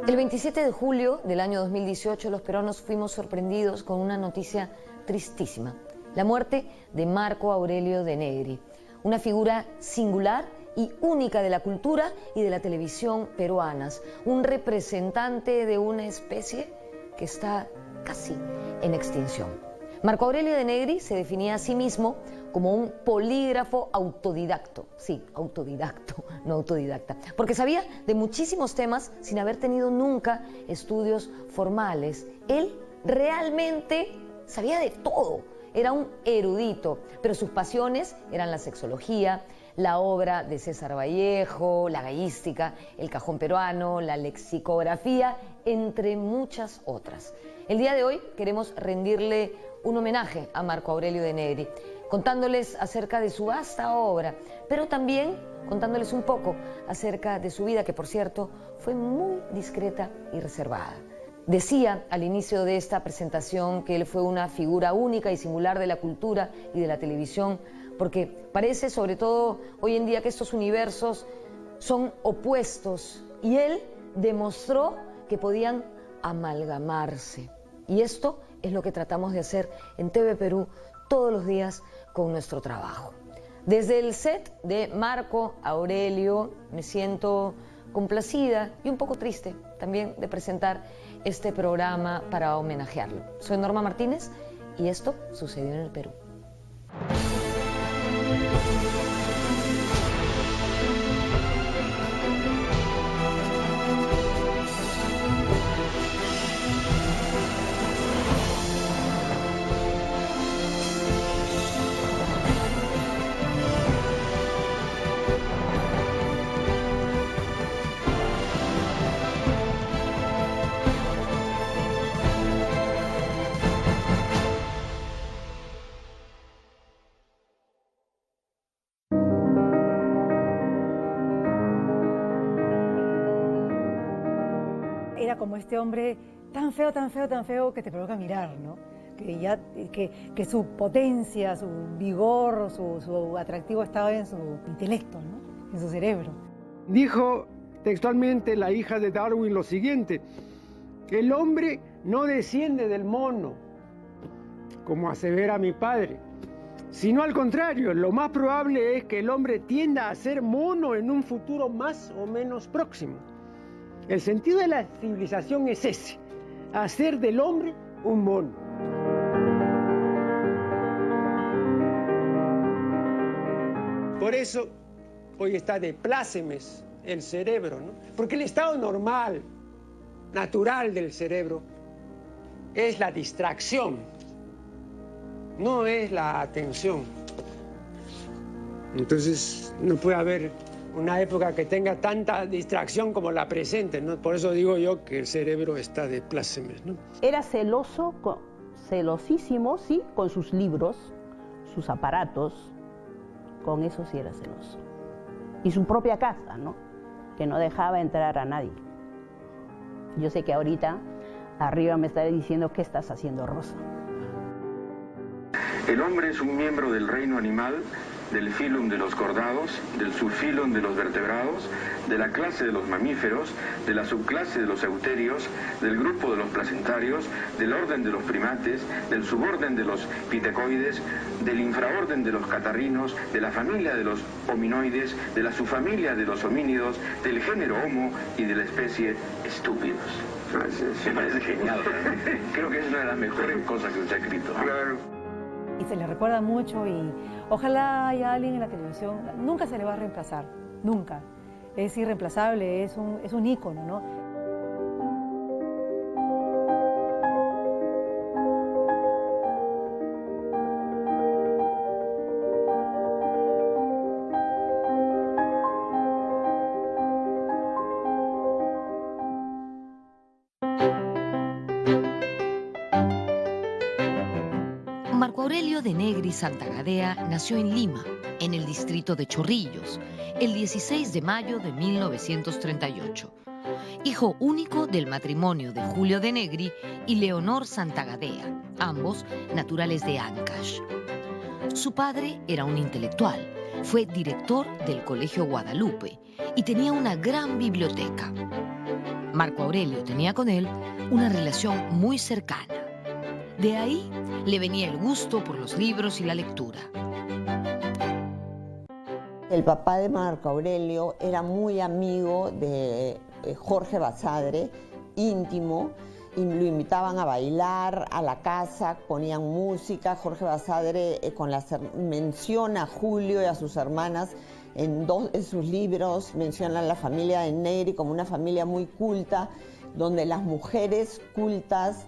El 27 de julio del año 2018 los peruanos fuimos sorprendidos con una noticia tristísima: la muerte de Marco Aurelio de Negri, una figura singular y única de la cultura y de la televisión peruanas, un representante de una especie que está casi en extinción. Marco Aurelio de Negri se definía a sí mismo como un polígrafo autodidacto, sí, autodidacto, no autodidacta, porque sabía de muchísimos temas sin haber tenido nunca estudios formales. Él realmente sabía de todo, era un erudito, pero sus pasiones eran la sexología, la obra de César Vallejo, la gallística, el cajón peruano, la lexicografía, entre muchas otras. El día de hoy queremos rendirle un homenaje a Marco Aurelio de Negri, contándoles acerca de su vasta obra, pero también contándoles un poco acerca de su vida, que por cierto fue muy discreta y reservada. Decía al inicio de esta presentación que él fue una figura única y singular de la cultura y de la televisión, porque parece, sobre todo hoy en día, que estos universos son opuestos, y él demostró que podían amalgamarse. Y esto es lo que tratamos de hacer en TV Perú todos los días con nuestro trabajo. Desde el set de Marco Aurelio me siento complacida y un poco triste también de presentar este programa para homenajearlo. Soy Norma Martínez y esto sucedió en el Perú. Era como este hombre tan feo, tan feo, tan feo que te provoca mirar, ¿no? Que su potencia, su vigor, su atractivo estaba en su intelecto, ¿no? En su cerebro. Dijo textualmente la hija de Darwin lo siguiente: el hombre no desciende del mono, como asevera mi padre, sino al contrario, lo más probable es que el hombre tienda a ser mono en un futuro más o menos próximo. El sentido de la civilización es ese: hacer del hombre un mono. Por eso hoy está de plácemes el cerebro, ¿no? Porque el estado normal, natural del cerebro es la distracción, no es la atención. Entonces no puede haber una época que tenga tanta distracción como la presente, ¿no? Por eso digo yo que el cerebro está de plácemes, ¿no? Era celoso, celosísimo, sí, con sus libros, sus aparatos, con eso sí era celoso. Y su propia casa, ¿no? Que no dejaba entrar a nadie. Yo sé que ahorita arriba me está diciendo: ¿qué estás haciendo, Rosa? El hombre es un miembro del reino animal, del filum de los cordados, del subfilum de los vertebrados, de la clase de los mamíferos, de la subclase de los euterios, del grupo de los placentarios, del orden de los primates, del suborden de los pitecoides, del infraorden de los catarrinos, de la familia de los hominoides, de la subfamilia de los homínidos, del género Homo y de la especie estúpidos. Me parece genial. Creo que es una de las mejores cosas que se ha escrito. Claro. Y se le recuerda mucho, y ojalá haya alguien en la televisión. Nunca se le va a reemplazar, nunca. Es irreemplazable, es un ícono, ¿no? Marco Aurelio de Negri Santa Gadea nació en Lima, en el distrito de Chorrillos, el 16 de mayo de 1938. Hijo único del matrimonio de Julio de Negri y Leonor Santa Gadea, ambos naturales de Ancash. Su padre era un intelectual, fue director del Colegio Guadalupe y tenía una gran biblioteca. Marco Aurelio tenía con él una relación muy cercana. De ahí le venía el gusto por los libros y la lectura. El papá de Marco Aurelio era muy amigo de Jorge Basadre, íntimo, y lo invitaban a bailar a la casa, ponían música. Jorge Basadre menciona a Julio y a sus hermanas en dos de sus libros, menciona a la familia de Negri como una familia muy culta, donde las mujeres cultas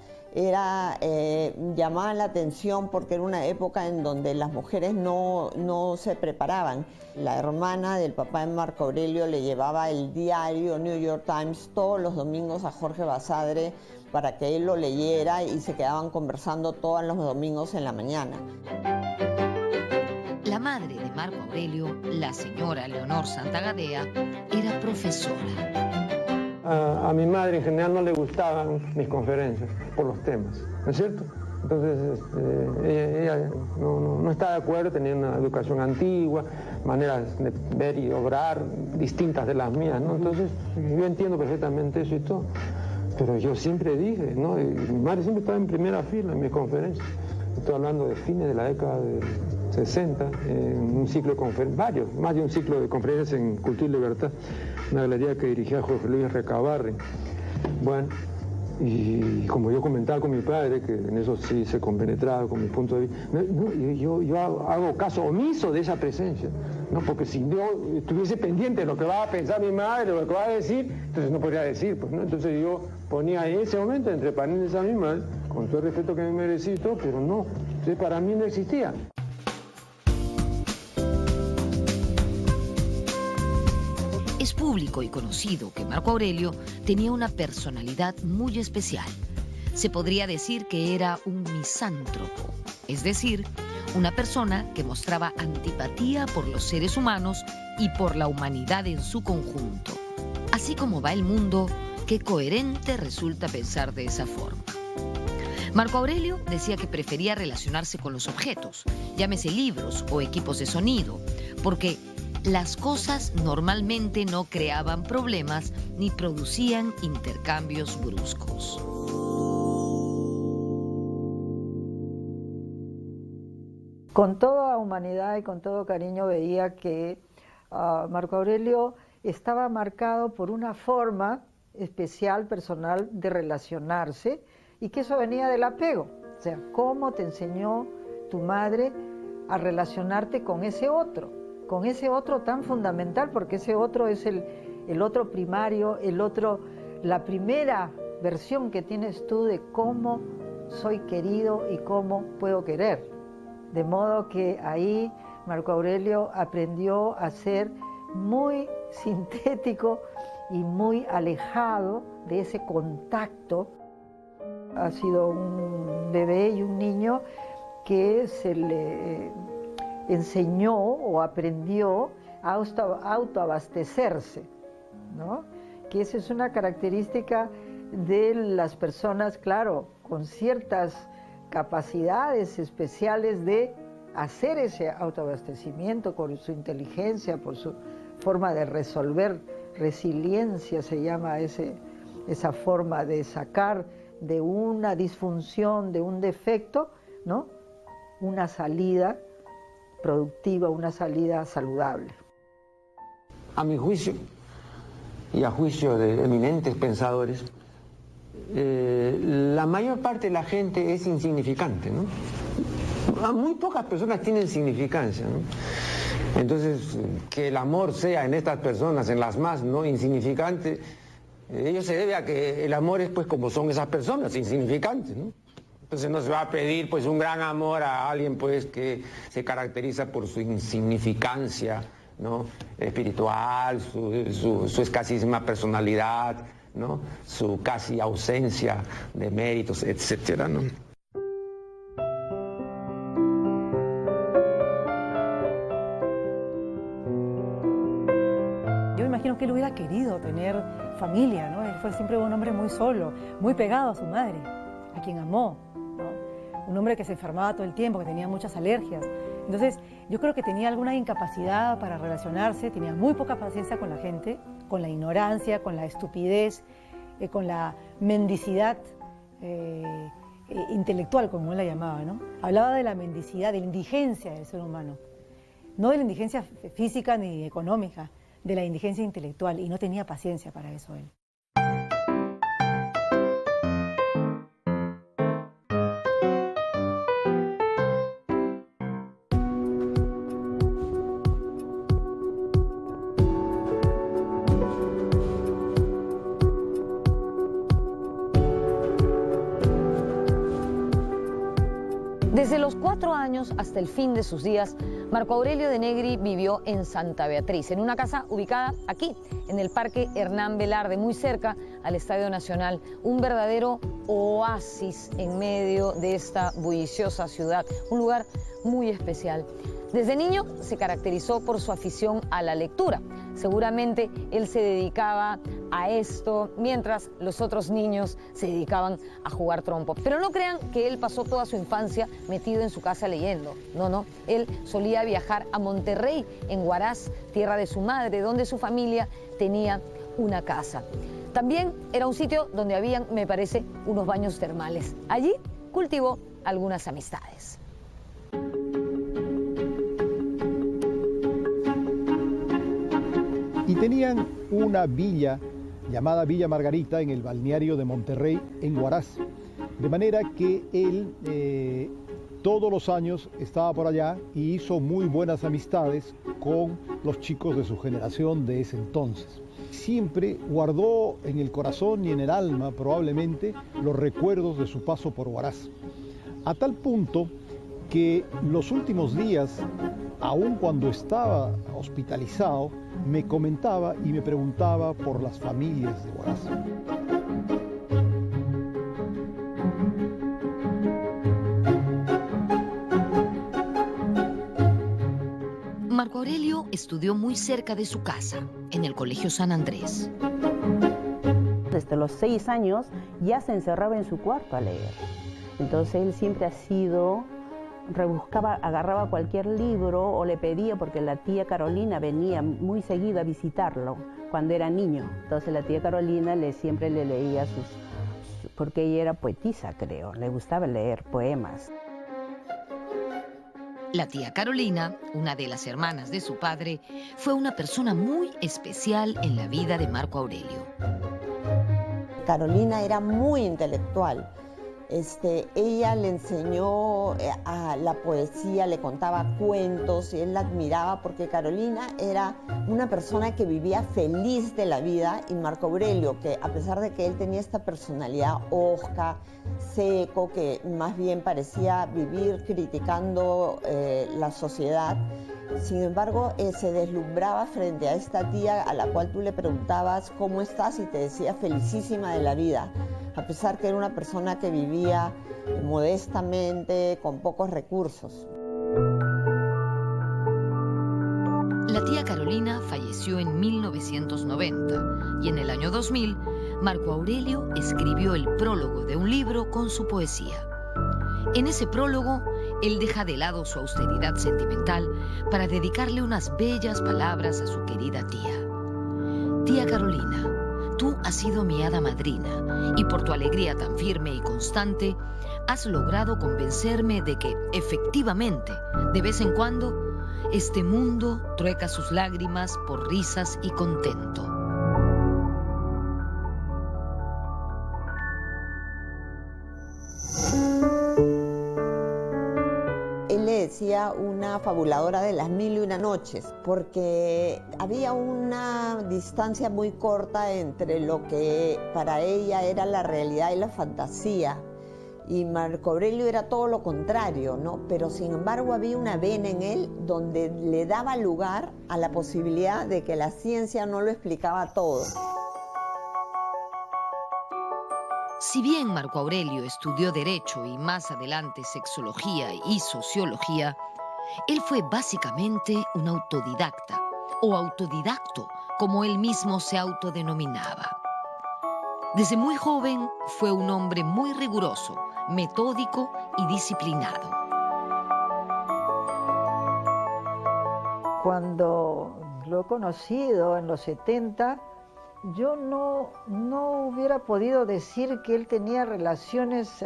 llamaban la atención porque era una época en donde las mujeres no se preparaban. La hermana del papá de Marco Aurelio le llevaba el diario New York Times todos los domingos a Jorge Basadre para que él lo leyera y se quedaban conversando todos los domingos en la mañana. La madre de Marco Aurelio, la señora Leonor Santagadea, era profesora. A mi madre en general no le gustaban mis conferencias por los temas, ¿no es cierto? Entonces ella no está de acuerdo, tenía una educación antigua, maneras de ver y obrar distintas de las mías, ¿no? Entonces yo entiendo perfectamente eso y todo, pero yo siempre dije, ¿no? Y mi madre siempre estaba en primera fila en mis conferencias. Estoy hablando de fines de la década de 60, en un ciclo de conferencias, más de un ciclo de conferencias en Cultura y Libertad, una galería que dirigía Jorge Luis Recabarren. Bueno, y como yo comentaba con mi padre, que en eso sí se compenetraba con mi punto de vista, yo hago caso omiso de esa presencia, ¿no? Porque si yo estuviese pendiente de lo que va a pensar mi madre o lo que va a decir, entonces no podría decir, pues, ¿no? Entonces yo ponía en ese momento entre paréntesis a mi madre, con todo el respeto que me merecí, pero no, entonces para mí no existía. Es público y conocido que Marco Aurelio tenía una personalidad muy especial. Se podría decir que era un misántropo, es decir, una persona que mostraba antipatía por los seres humanos y por la humanidad en su conjunto. Así como va el mundo, qué coherente resulta pensar de esa forma. Marco Aurelio decía que prefería relacionarse con los objetos, llámese libros o equipos de sonido, porque las cosas normalmente no creaban problemas ni producían intercambios bruscos. Con toda humanidad y con todo cariño veía que Marco Aurelio estaba marcado por una forma especial, personal, de relacionarse, y que eso venía del apego. O sea, ¿cómo te enseñó tu madre a relacionarte con ese otro tan fundamental? Porque ese otro es el otro primario, la primera versión que tienes tú de cómo soy querido y cómo puedo querer. De modo que ahí Marco Aurelio aprendió a ser muy sintético y muy alejado de ese contacto. Ha sido un bebé y un niño que se le enseñó o aprendió a autoabastecerse, ¿no? Que esa es una característica de las personas, claro, con ciertas capacidades especiales de hacer ese autoabastecimiento por su inteligencia, por su forma de resolver, resiliencia se llama esa forma de sacar de una disfunción, de un defecto, ¿no? Una salida productiva, una salida saludable. A mi juicio, y a juicio de eminentes pensadores, la mayor parte de la gente es insignificante, ¿no? Muy pocas personas tienen significancia, ¿no? Entonces, que el amor sea en estas personas, en las más no insignificantes, ello se debe a que el amor es, pues, como son esas personas, insignificantes, ¿no? Entonces no se va a pedir, pues, un gran amor a alguien, pues, que se caracteriza por su insignificancia, ¿no? Espiritual, su escasísima personalidad, ¿no? Su casi ausencia de méritos, etcétera, ¿no? Yo me imagino que él hubiera querido tener familia, ¿no? Él fue siempre un hombre muy solo, muy pegado a su madre, a quien amó, ¿no? Un hombre que se enfermaba todo el tiempo, que tenía muchas alergias. Entonces, yo creo que tenía alguna incapacidad para relacionarse, tenía muy poca paciencia con la gente, con la ignorancia, con la estupidez, con la mendicidad intelectual, como él la llamaba, ¿no? Hablaba de la mendicidad, de la indigencia del ser humano, no de la indigencia física ni económica, de la indigencia intelectual, y no tenía paciencia para eso él. Desde los 4 años hasta el fin de sus días, Marco Aurelio de Negri vivió en Santa Beatriz, en una casa ubicada aquí, en el Parque Hernán Velarde, muy cerca al Estadio Nacional, un verdadero oasis en medio de esta bulliciosa ciudad, un lugar muy especial. Desde niño se caracterizó por su afición a la lectura. Seguramente él se dedicaba a esto mientras los otros niños se dedicaban a jugar trompo. Pero no crean que él pasó toda su infancia metido en su casa leyendo. No. Él solía viajar a Monterrey, en Huaraz, tierra de su madre, donde su familia tenía una casa. También era un sitio donde habían, me parece, unos baños termales. Allí cultivó algunas amistades. Y tenían una villa llamada Villa Margarita en el balneario de Monterrey, en Huaraz. De manera que él todos los años estaba por allá y hizo muy buenas amistades con los chicos de su generación de ese entonces. Siempre guardó en el corazón y en el alma probablemente los recuerdos de su paso por Huaraz. A tal punto que los últimos días, aun cuando estaba hospitalizado, me comentaba y me preguntaba por las familias de Huaraz. Marco Aurelio estudió muy cerca de su casa, en el Colegio San Andrés. Desde los 6 años ya se encerraba en su cuarto a leer. Entonces él siempre ha sido... rebuscaba, agarraba cualquier libro o le pedía, porque la tía Carolina venía muy seguido a visitarlo cuando era niño. Entonces la tía Carolina siempre le leía porque ella era poetisa, creo, le gustaba leer poemas. La tía Carolina, una de las hermanas de su padre, fue una persona muy especial en la vida de Marco Aurelio. Carolina era muy intelectual. Ella le enseñó a la poesía, le contaba cuentos y él la admiraba porque Carolina era una persona que vivía feliz de la vida, y Marco Aurelio, que a pesar de que él tenía esta personalidad hosca, seco, que más bien parecía vivir criticando la sociedad, sin embargo se deslumbraba frente a esta tía a la cual tú le preguntabas ¿cómo estás? Y te decía felicísima de la vida, a pesar que era una persona que vivía modestamente, con pocos recursos. La tía Carolina falleció en 1990 y en el año 2000 Marco Aurelio escribió el prólogo de un libro con su poesía. En ese prólogo, él deja de lado su austeridad sentimental para dedicarle unas bellas palabras a su querida tía. Tía Carolina, tú has sido mi hada madrina y por tu alegría tan firme y constante has logrado convencerme de que, efectivamente, de vez en cuando, este mundo trueca sus lágrimas por risas y contento. Él le decía una fabuladora de las 1001 noches, porque había una distancia muy corta entre lo que para ella era la realidad y la fantasía. Y Marco Aurelio era todo lo contrario, ¿no? Pero sin embargo había una vena en él donde le daba lugar a la posibilidad de que la ciencia no lo explicaba todo. Si bien Marco Aurelio estudió Derecho y más adelante Sexología y Sociología, él fue básicamente un autodidacta, o autodidacto, como él mismo se autodenominaba. Desde muy joven fue un hombre muy riguroso, metódico y disciplinado. Cuando lo he conocido en los 70, Yo no hubiera podido decir que él tenía relaciones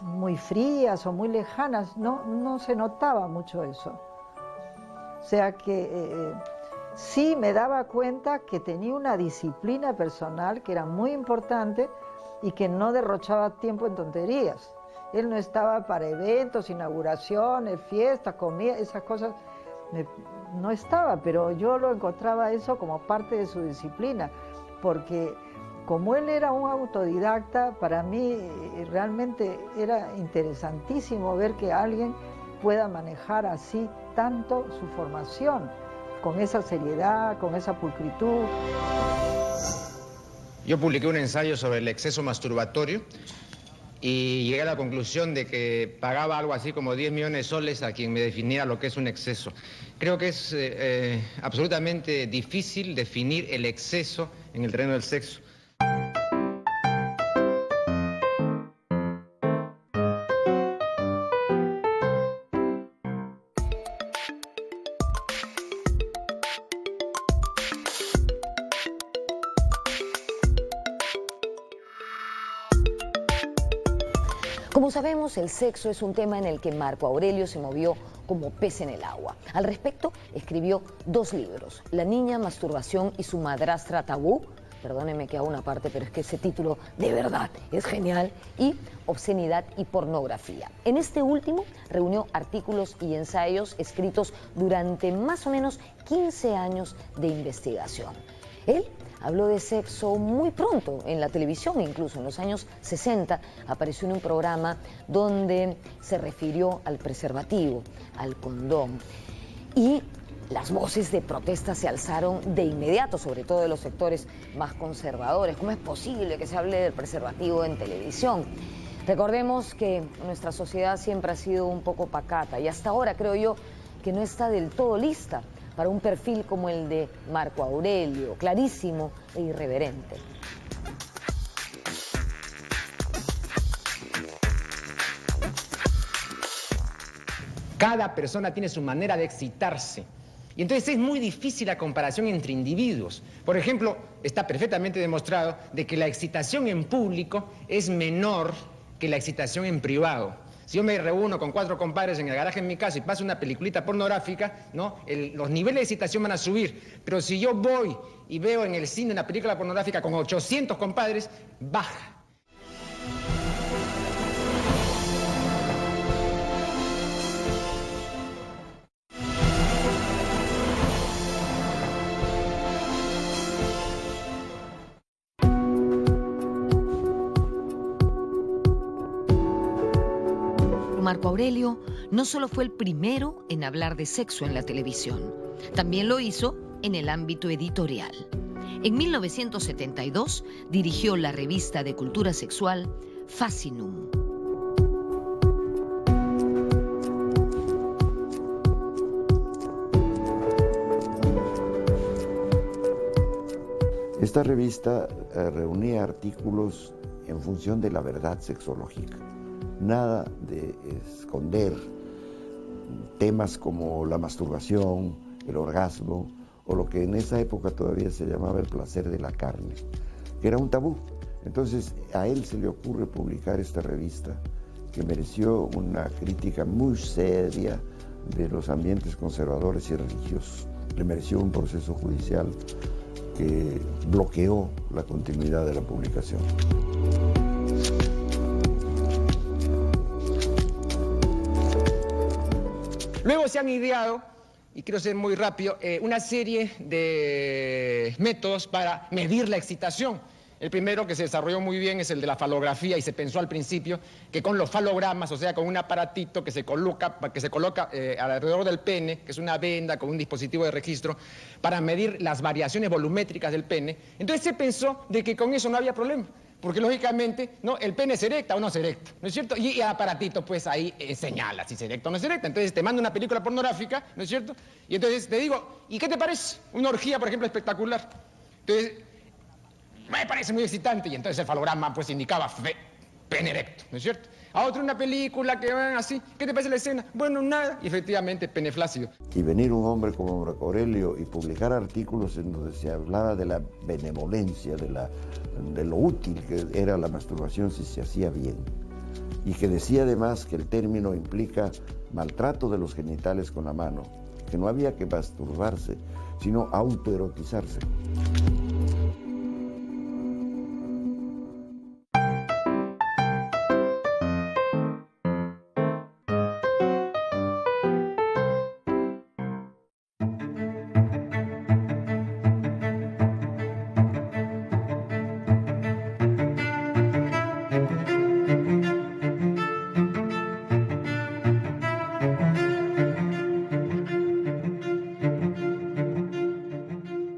muy frías o muy lejanas, no se notaba mucho eso. O sea que sí me daba cuenta que tenía una disciplina personal que era muy importante y que no derrochaba tiempo en tonterías. Él no estaba para eventos, inauguraciones, fiestas, comida, esas cosas. No estaba, pero yo lo encontraba eso como parte de su disciplina, porque como él era un autodidacta, para mí realmente era interesantísimo ver que alguien pueda manejar así tanto su formación, con esa seriedad, con esa pulcritud. Yo publiqué un ensayo sobre el exceso masturbatorio y llegué a la conclusión de que pagaba algo así como 10 millones de soles a quien me definiera lo que es un exceso. Creo que es absolutamente difícil definir el exceso en el terreno del sexo. Como sabemos, el sexo es un tema en el que Marco Aurelio se movió como pez en el agua. Al respecto, escribió 2 libros, La niña, masturbación y su madrastra tabú. Perdónenme que hago una parte, pero es que ese título de verdad es genial. Y Obscenidad y pornografía. En este último reunió artículos y ensayos escritos durante más o menos 15 años de investigación. Él habló de sexo muy pronto en la televisión, incluso en los años 60 apareció en un programa donde se refirió al preservativo, al condón. Y las voces de protesta se alzaron de inmediato, sobre todo de los sectores más conservadores. ¿Cómo es posible que se hable del preservativo en televisión? Recordemos que nuestra sociedad siempre ha sido un poco pacata y hasta ahora creo yo que no está del todo lista para un perfil como el de Marco Aurelio, clarísimo e irreverente. Cada persona tiene su manera de excitarse. Y entonces es muy difícil la comparación entre individuos. Por ejemplo, está perfectamente demostrado de que la excitación en público es menor que la excitación en privado. Si yo me reúno con 4 compadres en el garaje en mi casa y paso una peliculita pornográfica, ¿no? Los niveles de excitación van a subir. Pero si yo voy y veo en el cine una película pornográfica con 800 compadres, baja. Marco Aurelio no solo fue el primero en hablar de sexo en la televisión, también lo hizo en el ámbito editorial. En 1972 dirigió la revista de cultura sexual Fascinum. Esta revista reunía artículos en función de la verdad sexológica. Nada de esconder temas como la masturbación, el orgasmo, o lo que en esa época todavía se llamaba el placer de la carne, que era un tabú. Entonces a él se le ocurre publicar esta revista, que mereció una crítica muy seria de los ambientes conservadores y religiosos. Le mereció un proceso judicial que bloqueó la continuidad de la publicación. Luego se han ideado, y quiero ser muy rápido, una serie de métodos para medir la excitación. El primero que se desarrolló muy bien es el de la falografía y se pensó al principio que con los falogramas, o sea, con un aparatito que se coloca alrededor del pene, que es una venda con un dispositivo de registro, para medir las variaciones volumétricas del pene. Entonces se pensó de que con eso no había problema. Porque lógicamente, ¿no? El pene se erecta o no se erecta, ¿no es cierto? Y el aparatito, pues ahí señala si se erecta o no se erecta. Entonces te mando una película pornográfica, ¿no es cierto? Y entonces te digo, ¿y qué te parece? Una orgía, por ejemplo, espectacular. Entonces, me parece muy excitante. Y entonces el falograma, pues indicaba pene erecto, ¿no es cierto? A otro una película que van así, ¿qué te parece la escena? Bueno, nada, y efectivamente peneflácido. Y venir un hombre como Marco Aurelio y publicar artículos en donde se hablaba de la benevolencia, de lo útil que era la masturbación si se hacía bien. Y que decía además que el término implica maltrato de los genitales con la mano, que no había que masturbarse, sino autoerotizarse.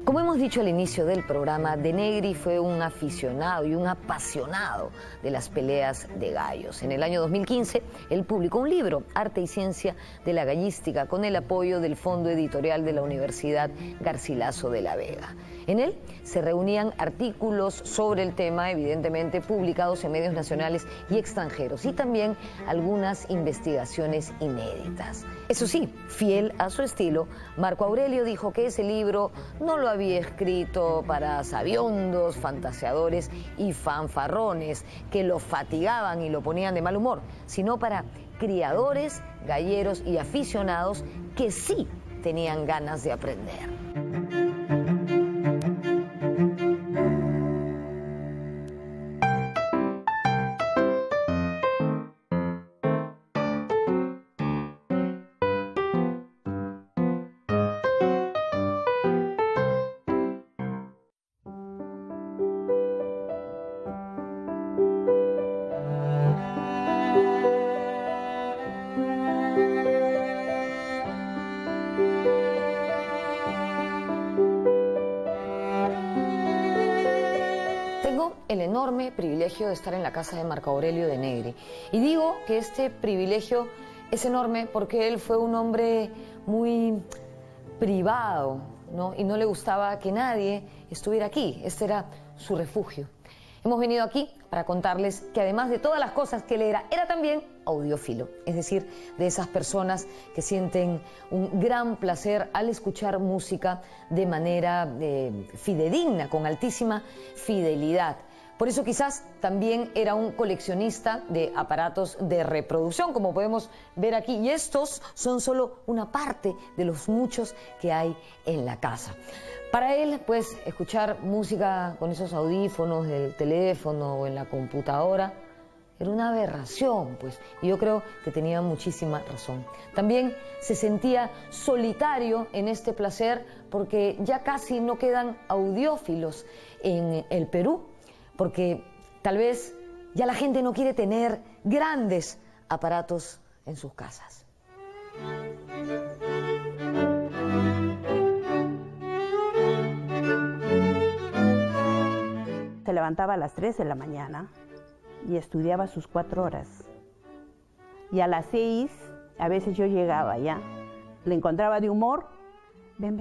Como hemos dicho al inicio del programa, De Negri fue un aficionado y un apasionado de las peleas de gallos. En el año 2015, él publicó un libro, Arte y Ciencia de la Gallística, con el apoyo del Fondo Editorial de la Universidad Garcilaso de la Vega. En él se reunían artículos sobre el tema, evidentemente publicados en medios nacionales y extranjeros, y también algunas investigaciones inéditas. Eso sí, fiel a su estilo, Marco Aurelio dijo que ese libro no lo había escrito para sabiondos, fantaseadores y fanfarrones que lo fatigaban y lo ponían de mal humor, sino para criadores, galleros y aficionados que sí tenían ganas de aprender. Tengo el enorme privilegio de estar en la casa de Marco Aurelio de Negri. Y digo que este privilegio es enorme porque él fue un hombre muy privado, ¿no? Y no le gustaba que nadie estuviera aquí. Este era su refugio. Hemos venido aquí para contarles que además de todas las cosas que él era también audiófilo, es decir, de esas personas que sienten un gran placer al escuchar música de manera fidedigna, con altísima fidelidad. Por eso quizás también era un coleccionista de aparatos de reproducción, como podemos ver aquí, y estos son solo una parte de los muchos que hay en la casa. Para él, pues, escuchar música con esos audífonos del teléfono o en la computadora era una aberración, pues, y yo creo que tenía muchísima razón. También se sentía solitario en este placer porque ya casi no quedan audiófilos en el Perú, porque tal vez ya la gente no quiere tener grandes aparatos en sus casas. Se levantaba a las 3 de la mañana y estudiaba sus 4 horas. Y a las 6, a veces yo llegaba ya, le encontraba de humor, ven,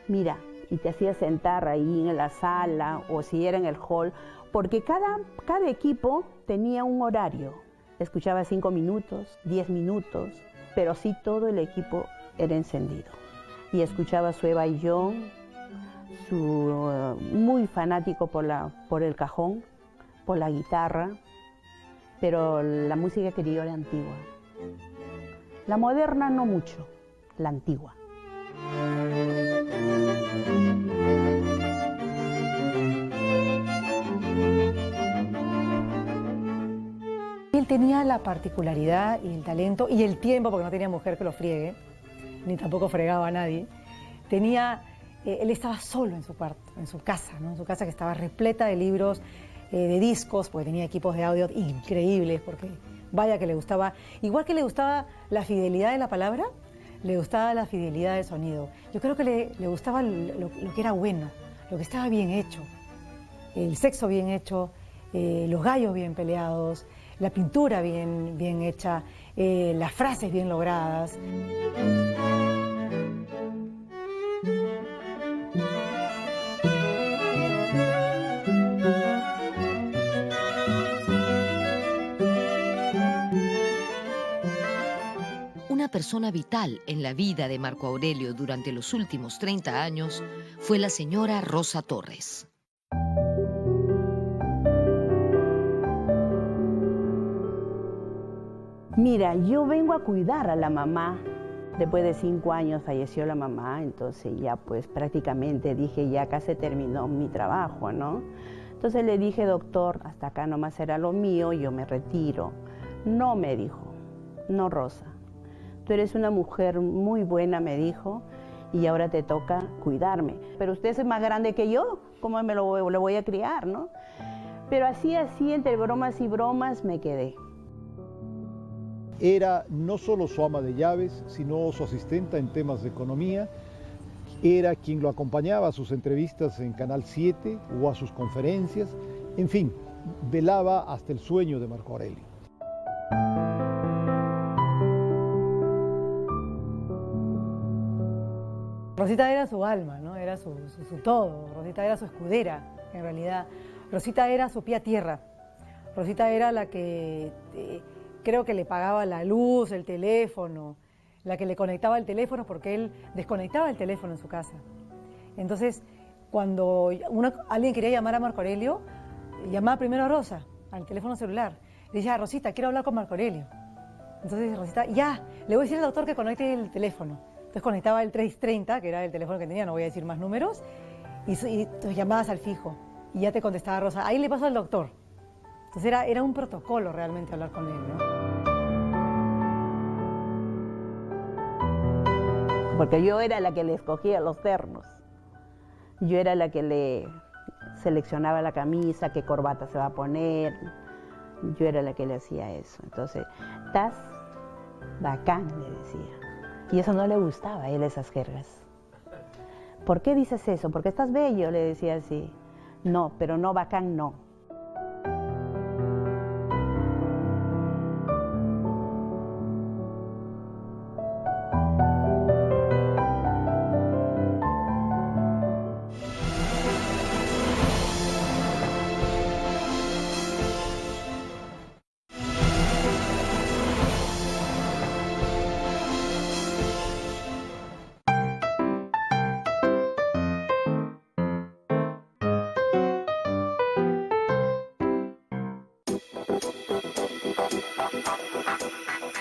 mira, y te hacía sentar ahí en la sala o si era en el hall, porque cada equipo tenía un horario. Escuchaba 5 minutos, 10 minutos, pero sí todo el equipo era encendido. Y escuchaba su Eva y John, muy fanático por el cajón, por la guitarra, pero la música que quería era antigua. La moderna no mucho, la antigua. Él tenía la particularidad y el talento y el tiempo, porque no tenía mujer que lo friegue, ni tampoco fregaba a nadie. Él estaba solo en su cuarto, en su casa, ¿no? En su casa que estaba repleta de libros, de discos, porque tenía equipos de audio increíbles, porque vaya que le gustaba, igual que le gustaba la fidelidad de la palabra, le gustaba la fidelidad del sonido. Yo creo que le gustaba lo que era bueno, lo que estaba bien hecho, el sexo bien hecho, los gallos bien peleados, la pintura bien hecha, las frases bien logradas. persona vital en la vida de Marco Aurelio durante los últimos 30 años fue la señora Rosa Torres. Mira, yo vengo a cuidar a la mamá. Después de 5 años falleció la mamá, entonces ya pues prácticamente dije, ya acá se terminó mi trabajo, ¿no? Entonces le dije, doctor, hasta acá nomás era lo mío, yo me retiro. No, me dijo, no, Rosa, tú eres una mujer muy buena, me dijo, y ahora te toca cuidarme. Pero usted es más grande que yo, ¿cómo lo voy a criar, no? Pero así, entre bromas y bromas, me quedé. Era no solo su ama de llaves, sino su asistenta en temas de economía. Era quien lo acompañaba a sus entrevistas en Canal 7 o a sus conferencias. En fin, velaba hasta el sueño de Marco Aurelio. Rosita era su alma, ¿no? Era su todo. Rosita era su escudera, en realidad. Rosita era su pie a tierra. Rosita era la que creo que le pagaba la luz, el teléfono, la que le conectaba el teléfono, porque él desconectaba el teléfono en su casa. Entonces, cuando alguien quería llamar a Marco Aurelio, llamaba primero a Rosa, al teléfono celular. Le decía, Rosita, quiero hablar con Marco Aurelio. Entonces Rosita, ya, le voy a decir al doctor que conecte el teléfono. Entonces conectaba el 330, que era el teléfono que tenía, no voy a decir más números, y llamabas al fijo, y ya te contestaba Rosa. Ahí le pasó al doctor. Entonces era un protocolo realmente hablar con él, ¿no? Porque yo era la que le escogía los ternos. Yo era la que le seleccionaba la camisa, qué corbata se va a poner. Yo era la que le hacía eso. Entonces, estás bacán, le decía. Y eso no le gustaba a él, esas jergas. ¿Por qué dices eso? Porque estás bello, le decía así. No, pero no bacán, no.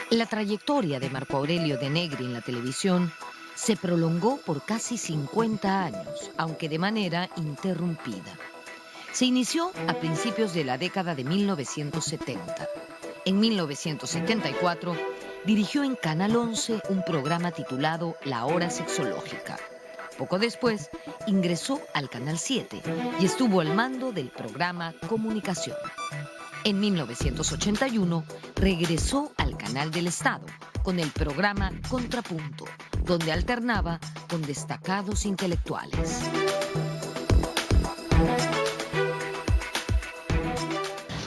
La trayectoria de Marco Aurelio de Negri en la televisión se prolongó por casi 50 años, aunque de manera interrumpida. Se inició a principios de la década de 1970. En 1974 dirigió en Canal 11 un programa titulado La Hora Sexológica. Poco después ingresó al Canal 7 y estuvo al mando del programa Comunicación. En 1981 regresó al Canal del Estado con el programa Contrapunto, donde alternaba con destacados intelectuales.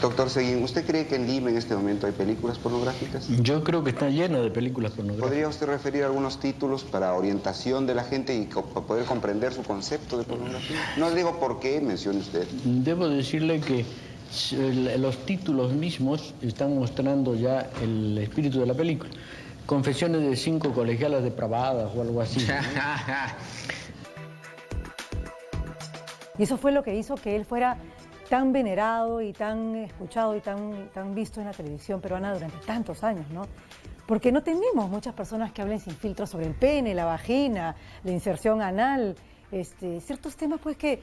Doctor Seguín, ¿usted cree que en Lima en este momento hay películas pornográficas? Yo creo que está lleno de películas pornográficas. ¿Podría usted referir algunos títulos para orientación de la gente y para poder comprender su concepto de pornografía? No digo por qué, mencione usted. Debo decirle que los títulos mismos están mostrando ya el espíritu de la película. Confesiones de 5 colegialas depravadas o algo así, ¿no? Y eso fue lo que hizo que él fuera tan venerado y tan escuchado y tan visto en la televisión peruana durante tantos años, ¿no? Porque no tenemos muchas personas que hablen sin filtro sobre el pene, la vagina, la inserción anal, ciertos temas pues que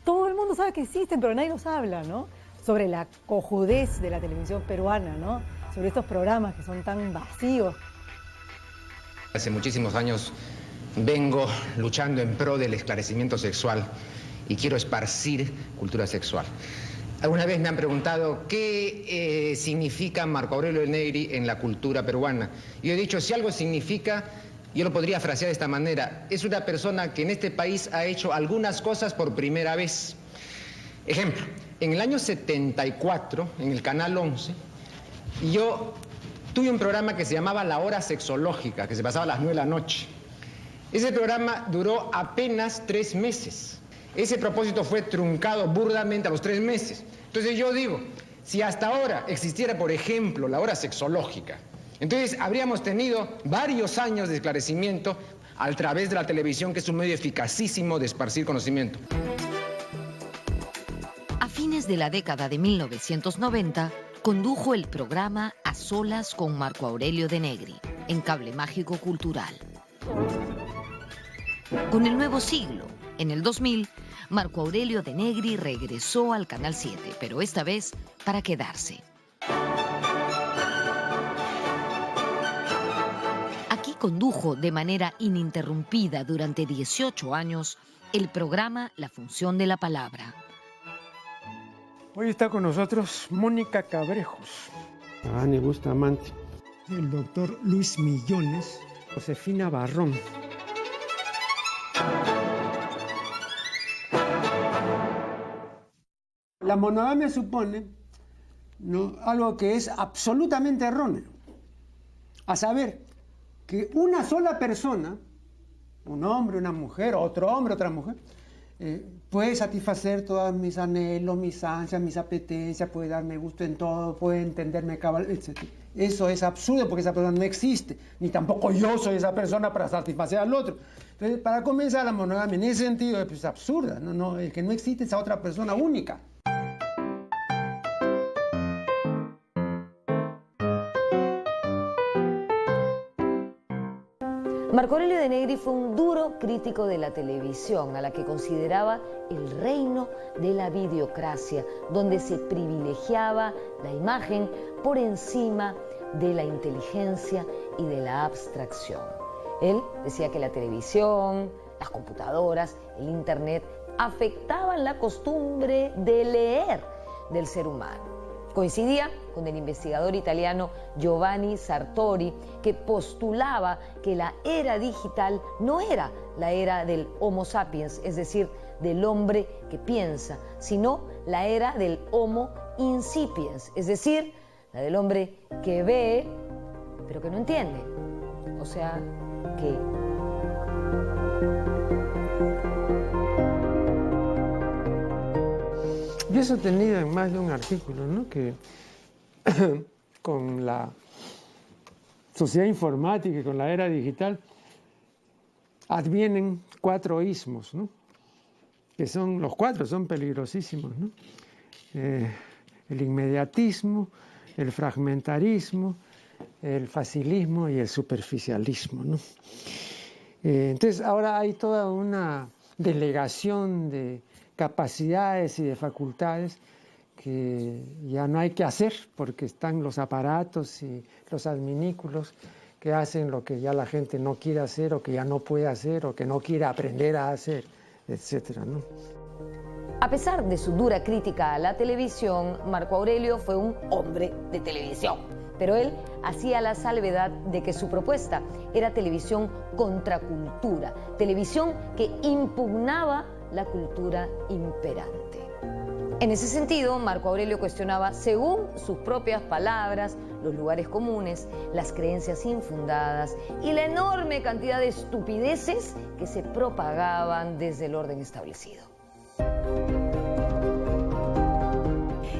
todo el mundo sabe que existen, pero nadie los habla, ¿no? Sobre la cojudez de la televisión peruana, ¿no? Sobre estos programas que son tan vacíos. Hace muchísimos años vengo luchando en pro del esclarecimiento sexual y quiero esparcir cultura sexual. Alguna vez me han preguntado qué significa Marco Aurelio de Negri en la cultura peruana. Y yo he dicho, si algo significa, yo lo podría frasear de esta manera. Es una persona que en este país ha hecho algunas cosas por primera vez. Ejemplo, en el año 74, en el Canal 11, yo tuve un programa que se llamaba La Hora Sexológica, que se pasaba a las 9 de la noche. Ese programa duró apenas 3 meses. Ese propósito fue truncado burdamente a los 3 meses. Entonces yo digo, si hasta ahora existiera, por ejemplo, La Hora Sexológica, Entonces habríamos tenido varios años de esclarecimiento a través de la televisión, que es un medio eficacísimo de esparcir conocimiento. A fines de la década de 1990, condujo el programa A Solas con Marco Aurelio de Negri, en Cable Mágico Cultural. Con el nuevo siglo, en el 2000, Marco Aurelio de Negri regresó al Canal 7, pero esta vez para quedarse. Aquí condujo de manera ininterrumpida durante 18 años el programa La Función de la Palabra. Hoy está con nosotros Mónica Cabrejos, Ani Bustamante, el doctor Luis Millones, Josefina Barrón. La monogamia supone, ¿no?, algo que es absolutamente erróneo, a saber, que una sola persona, un hombre, una mujer, otro hombre, otra mujer, puede satisfacer todos mis anhelos, mis ansias, mis apetencias, puede darme gusto en todo, puede entenderme cabal, etc. Eso es absurdo porque esa persona no existe, ni tampoco yo soy esa persona para satisfacer al otro. Entonces, para comenzar, la monogamia en ese sentido es absurda, ¿no? El que no existe esa otra persona única. Marco Aurelio de Negri fue un duro crítico de la televisión, a la que consideraba el reino de la videocracia, donde se privilegiaba la imagen por encima de la inteligencia y de la abstracción. Él decía que la televisión, las computadoras, el internet afectaban la costumbre de leer del ser humano. Coincidía con el investigador italiano Giovanni Sartori, que postulaba que la era digital no era la era del Homo sapiens, es decir, del hombre que piensa, sino la era del Homo incipiens, es decir, la del hombre que ve, pero que no entiende. O sea, que... Yo he sostenido en más de un artículo, ¿no?, que con la sociedad informática y con la era digital advienen 4 ismos, ¿no?, que son, los 4 son peligrosísimos, ¿no? El inmediatismo, el fragmentarismo, el facilismo y el superficialismo, ¿no? Entonces ahora hay toda una delegación de capacidades y de facultades que ya no hay que hacer porque están los aparatos y los adminículos que hacen lo que ya la gente no quiere hacer o que ya no puede hacer o que no quiere aprender a hacer, etcétera, ¿no? A pesar de su dura crítica a la televisión, Marco Aurelio fue un hombre de televisión, pero él hacía la salvedad de que su propuesta era televisión contracultura, televisión que impugnaba la cultura imperante. En ese sentido, Marco Aurelio cuestionaba, según sus propias palabras, los lugares comunes, las creencias infundadas y la enorme cantidad de estupideces que se propagaban desde el orden establecido.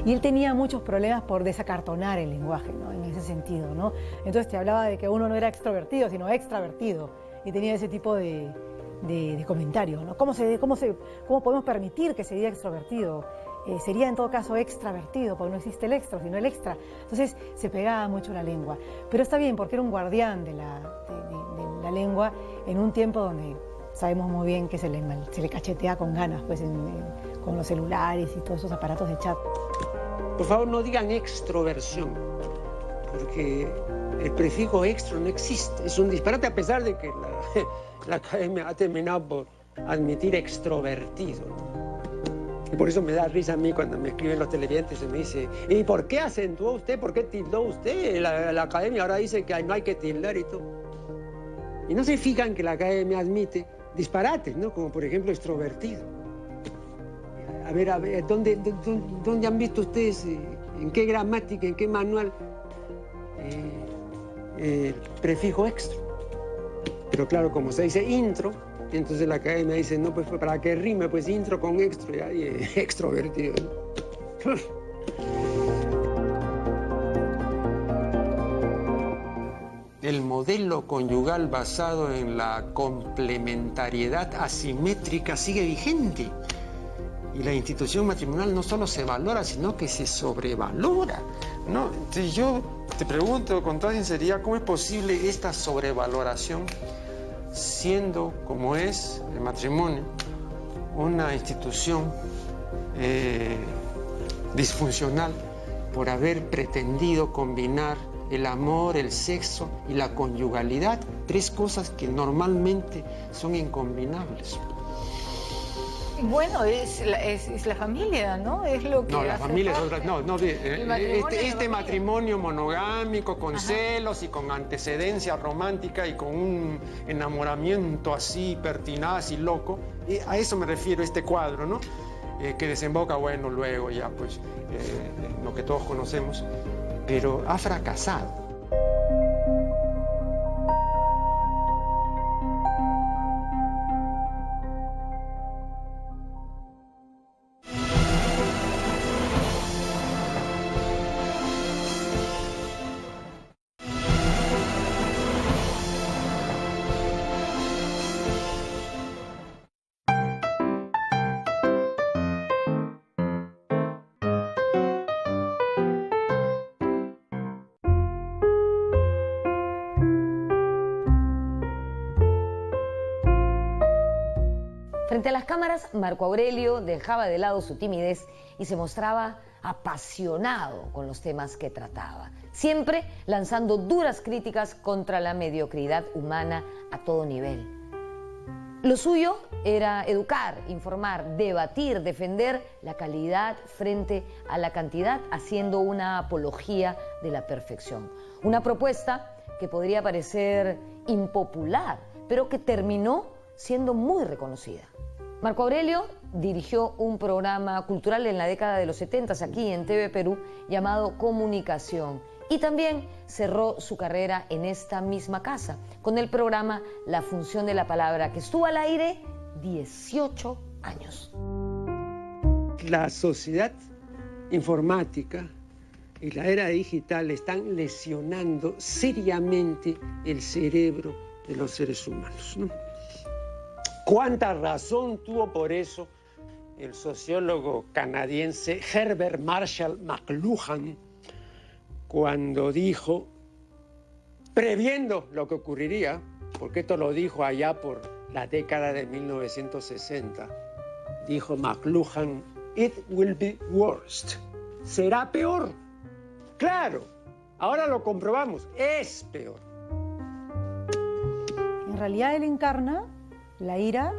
Y él tenía muchos problemas por desacartonar el lenguaje, ¿no?, en ese sentido, ¿no? Entonces te hablaba de que uno no era extrovertido, sino extravertido, y tenía ese tipo de comentarios, ¿no? ¿Cómo podemos permitir que se diga extrovertido? Sería en todo caso extravertido, porque no existe el extra, sino el extra. Entonces se pegaba mucho la lengua. Pero está bien, porque era un guardián de la lengua en un tiempo donde sabemos muy bien que se le cachetea con ganas, pues con los celulares y todos esos aparatos de chat. Por favor, no digan extroversión, porque el prefijo extro no existe. Es un disparate, a pesar de que la academia ha terminado por admitir extrovertido, ¿no? Y por eso me da risa a mí cuando me escriben los televidentes y me dice, ¿y por qué acentuó usted? ¿Por qué tildó usted? La academia ahora dice que no hay que tildar y todo. Y no se fijan que la academia admite disparates, ¿no? Como por ejemplo extrovertido. A ver, ¿dónde han visto ustedes, en qué gramática, en qué manual, el prefijo extra? Pero claro, como se dice intro, entonces la academia dice, no, pues para que rime, pues intro con extra, y extrovertido, ¿no? el modelo conyugal basado en la complementariedad asimétrica sigue vigente. Y la institución matrimonial no solo se valora, sino que se sobrevalora, ¿no? Entonces yo te pregunto con toda sinceridad, ¿cómo es posible esta sobrevaloración siendo, como es el matrimonio, una institución disfuncional por haber pretendido combinar el amor, el sexo y la conyugalidad, tres cosas que normalmente son incombinables? Bueno, es la familia, ¿no? Es lo que no, la familia es otra. No, este matrimonio monogámico con celos y con antecedencia romántica y con un enamoramiento así pertinaz y loco, a eso me refiero este cuadro, ¿no? Que desemboca, bueno, luego ya, pues, lo que todos conocemos, pero ha fracasado. Frente a las cámaras, Marco Aurelio dejaba de lado su timidez y se mostraba apasionado con los temas que trataba, siempre lanzando duras críticas contra la mediocridad humana a todo nivel. Lo suyo era educar, informar, debatir, defender la calidad frente a la cantidad, haciendo una apología de la perfección. Una propuesta que podría parecer impopular, pero que terminó siendo muy reconocida. Marco Aurelio dirigió un programa cultural en la década de los 70 aquí en TV Perú llamado Comunicación y también cerró su carrera en esta misma casa con el programa La Función de la Palabra, que estuvo al aire 18 años. La sociedad informática y la era digital están lesionando seriamente el cerebro de los seres humanos, ¿no? ¿Cuánta razón tuvo por eso el sociólogo canadiense Herbert Marshall McLuhan cuando dijo, previendo lo que ocurriría, porque esto lo dijo allá por la década de 1960, dijo McLuhan, "It will be worse", será peor. Claro, ahora lo comprobamos, es peor. En realidad él encarna la ira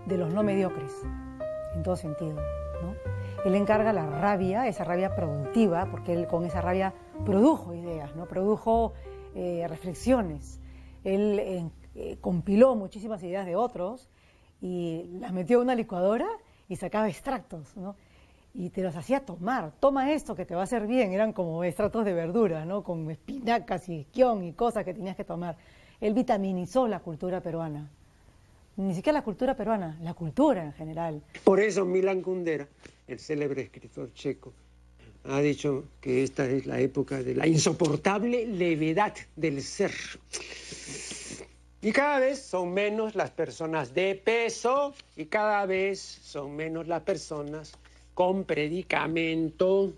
de los no mediocres, en todo sentido, ¿no? Él encarga la rabia, esa rabia productiva, porque él con esa rabia produjo ideas, ¿no? Produjo reflexiones. Él compiló muchísimas ideas de otros y las metió en una licuadora y sacaba extractos, ¿no? Y te los hacía tomar. Toma esto que te va a hacer bien. Eran como extractos de verduras, ¿no? Con espinacas y esquión y cosas que tenías que tomar. Él vitaminizó la cultura peruana. Ni siquiera la cultura peruana, la cultura en general. Por eso Milan Kundera, el célebre escritor checo, ha dicho que esta es la época de la insoportable levedad del ser. Y cada vez son menos las personas de peso y cada vez son menos las personas con predicamento.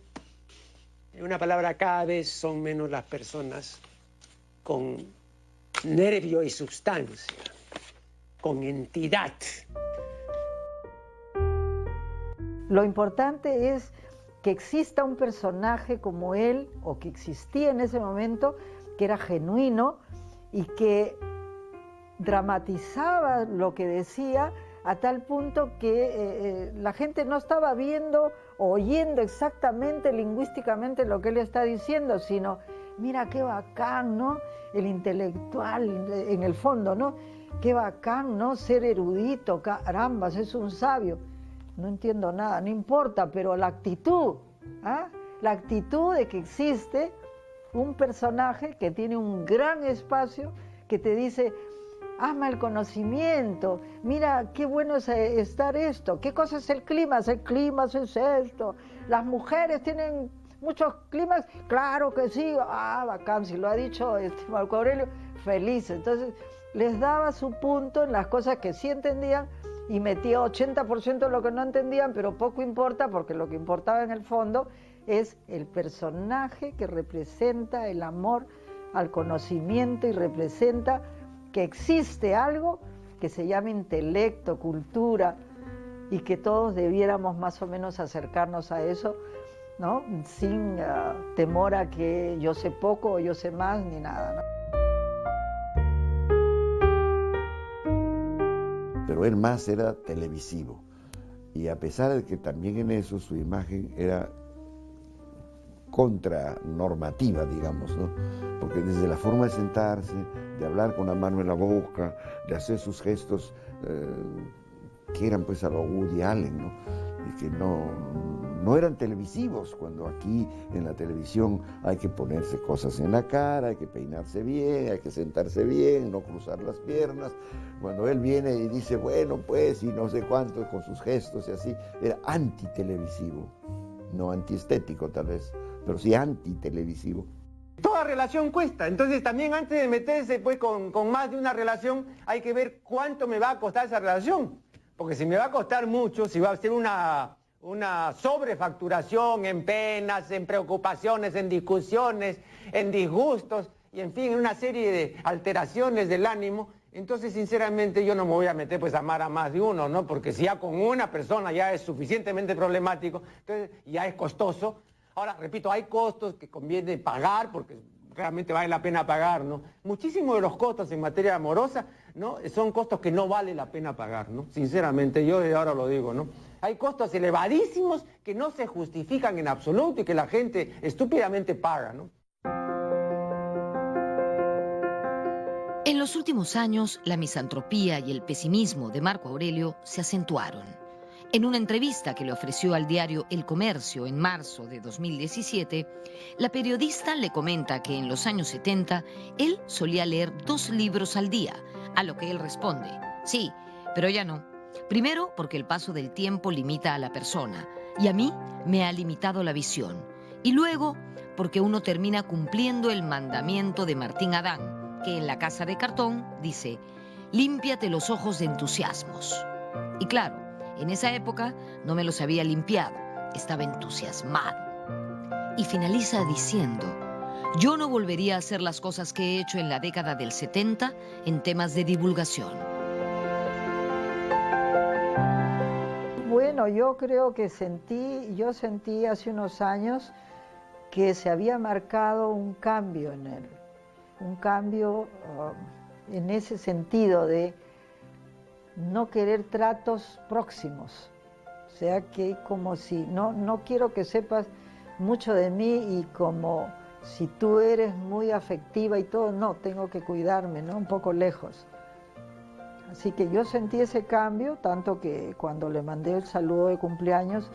En una palabra, cada vez son menos las personas con nervio y sustancia, con entidad. Lo importante es que exista un personaje como él, o que existía en ese momento, que era genuino y que dramatizaba lo que decía a tal punto que la gente no estaba viendo o oyendo exactamente lingüísticamente lo que él está diciendo, sino, mira qué bacán, ¿no? El intelectual en el fondo, ¿no? Qué bacán, ¿no? Ser erudito, carambas, es un sabio. No entiendo nada, no importa, pero la actitud, ¿ah? La actitud de que existe un personaje que tiene un gran espacio, que te dice, ama el conocimiento, mira qué bueno es estar esto, qué cosa es el clima es esto, las mujeres tienen muchos clímax, claro que sí, bacán, si lo ha dicho Marco Aurelio, feliz. Entonces les daba su punto en las cosas que sí entendían y metía 80% de lo que no entendían, pero poco importa, porque lo que importaba en el fondo es el personaje que representa el amor al conocimiento y representa que existe algo que se llama intelecto, cultura, y que todos debiéramos más o menos acercarnos a eso, ¿no? Sin temor a que yo sé poco o yo sé más ni nada, ¿no? Pero él más era televisivo, y a pesar de que también en eso su imagen era contranormativa, digamos, ¿no? Porque desde la forma de sentarse, de hablar con la mano en la boca, de hacer sus gestos que eran pues a lo Woody Allen, ¿no? Y que no eran televisivos, cuando aquí en la televisión hay que ponerse cosas en la cara, hay que peinarse bien, hay que sentarse bien, no cruzar las piernas. Cuando él viene y dice, bueno, pues, y no sé cuánto, con sus gestos y así, era antitelevisivo, no antiestético tal vez, pero sí antitelevisivo. Toda relación cuesta, entonces también antes de meterse pues con más de una relación hay que ver cuánto me va a costar esa relación, porque si me va a costar mucho, si va a ser una sobrefacturación en penas, en preocupaciones, en discusiones, en disgustos y en fin, en una serie de alteraciones del ánimo, entonces sinceramente yo no me voy a meter pues a amar a más de uno, ¿no? Porque si ya con una persona ya es suficientemente problemático, entonces ya es costoso. Ahora, repito, hay costos que conviene pagar porque realmente vale la pena pagar, ¿no? Muchísimos de los costos en materia amorosa, ¿no? Son costos que no vale la pena pagar, ¿no? Sinceramente, yo desde ahora lo digo, ¿no? Hay costos elevadísimos que no se justifican en absoluto y que la gente estúpidamente paga, ¿no? En los últimos años, la misantropía y el pesimismo de Marco Aurelio se acentuaron. En una entrevista que le ofreció al diario El Comercio en marzo de 2017, la periodista le comenta que en los años 70 él solía leer 2 libros al día, a lo que él responde, sí, pero ya no. Primero, porque el paso del tiempo limita a la persona, y a mí me ha limitado la visión. Y luego, porque uno termina cumpliendo el mandamiento de Martín Adán, que en La Casa de Cartón dice, límpiate los ojos de entusiasmos. Y claro, en esa época no me los había limpiado, estaba entusiasmado. Y finaliza diciendo, yo no volvería a hacer las cosas que he hecho en la década del 70 en temas de divulgación. Bueno, yo creo que yo sentí hace unos años que se había marcado un cambio en él, un cambio en ese sentido de no querer tratos próximos, o sea que como si, no quiero que sepas mucho de mí y como si tú eres muy afectiva y todo, no, tengo que cuidarme, ¿no? Un poco lejos. Así que yo sentí ese cambio, tanto que cuando le mandé el saludo de cumpleaños,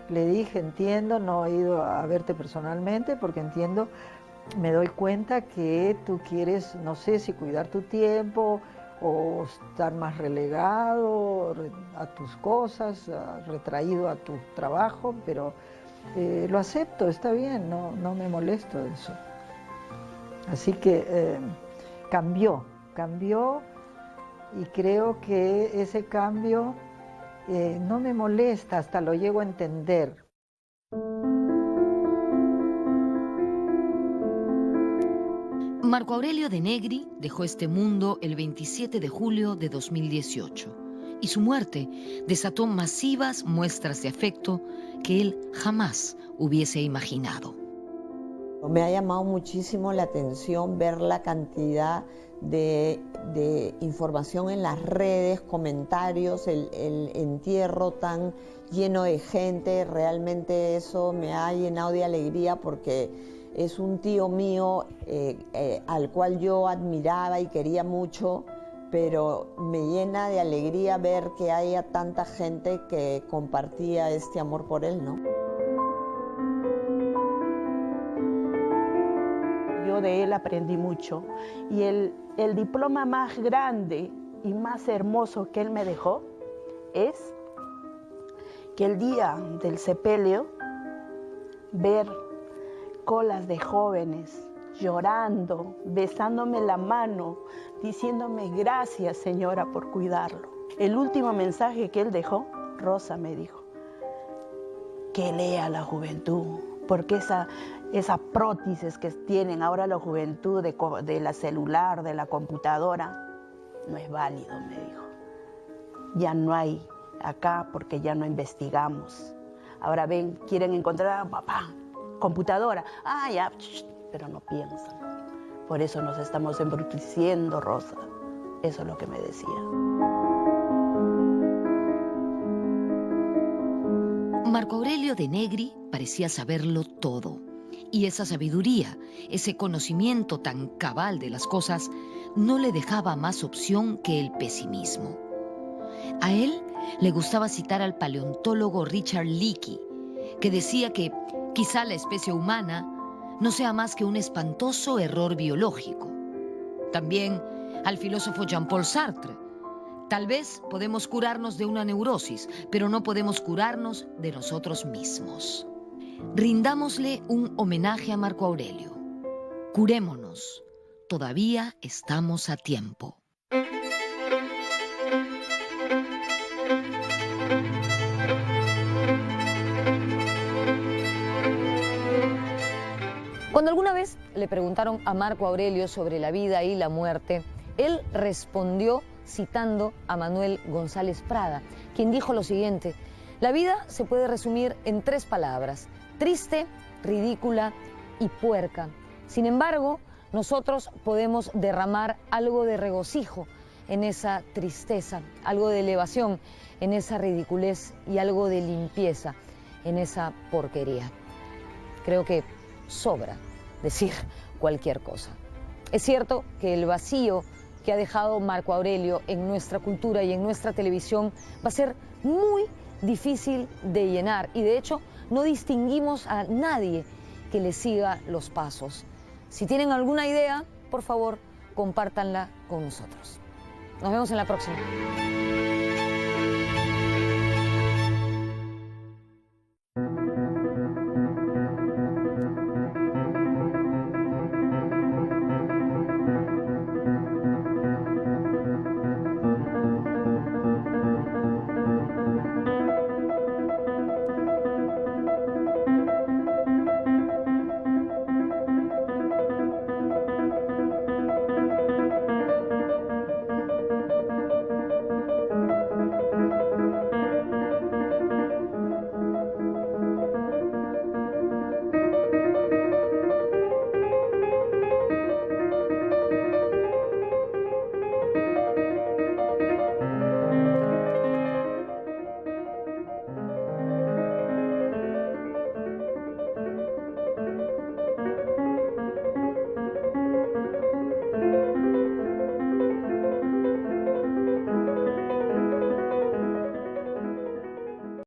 le dije, entiendo, no he ido a verte personalmente, porque entiendo, me doy cuenta que tú quieres, no sé si cuidar tu tiempo, o estar más relegado a tus cosas, retraído a tu trabajo, pero lo acepto, está bien, no me molesto de eso. Así que cambió y creo que ese cambio no me molesta, hasta lo llego a entender. Marco Aurelio de Negri dejó este mundo el 27 de julio de 2018 y su muerte desató masivas muestras de afecto que él jamás hubiese imaginado. Me ha llamado muchísimo la atención ver la cantidad de información en las redes, comentarios, el entierro tan lleno de gente. Realmente eso me ha llenado de alegría porque es un tío mío al cual yo admiraba y quería mucho, pero me llena de alegría ver que haya tanta gente que compartía este amor por él, ¿no? Yo de él aprendí mucho y el diploma más grande y más hermoso que él me dejó es que el día del sepelio ver colas de jóvenes, llorando, besándome la mano, diciéndome gracias, señora, por cuidarlo. El último mensaje que él dejó, Rosa me dijo, que lea la juventud, porque esa prótesis que tienen ahora la juventud de la celular, de la computadora, no es válido, me dijo. Ya no hay acá porque ya no investigamos. Ahora ven, quieren encontrar a papá, computadora, ya, pero no piensan. Por eso nos estamos embruteciendo, Rosa. Eso es lo que me decía. Marco Aurelio de Negri parecía saberlo todo. Y esa sabiduría, ese conocimiento tan cabal de las cosas, no le dejaba más opción que el pesimismo. A él le gustaba citar al paleontólogo Richard Leakey, que decía que quizá la especie humana no sea más que un espantoso error biológico. También al filósofo Jean-Paul Sartre. Tal vez podemos curarnos de una neurosis, pero no podemos curarnos de nosotros mismos. Rindámosle un homenaje a Marco Aurelio. Curémonos. Todavía estamos a tiempo. Cuando alguna vez le preguntaron a Marco Aurelio sobre la vida y la muerte, él respondió citando a Manuel González Prada, quien dijo lo siguiente: la vida se puede resumir en 3 palabras: triste, ridícula y puerca. Sin embargo, nosotros podemos derramar algo de regocijo en esa tristeza, algo de elevación en esa ridiculez y algo de limpieza en esa porquería. Creo que sobra decir cualquier cosa. Es cierto que el vacío que ha dejado Marco Aurelio en nuestra cultura y en nuestra televisión va a ser muy difícil de llenar, y de hecho no distinguimos a nadie que le siga los pasos. Si tienen alguna idea, por favor, compártanla con nosotros. Nos vemos en la próxima.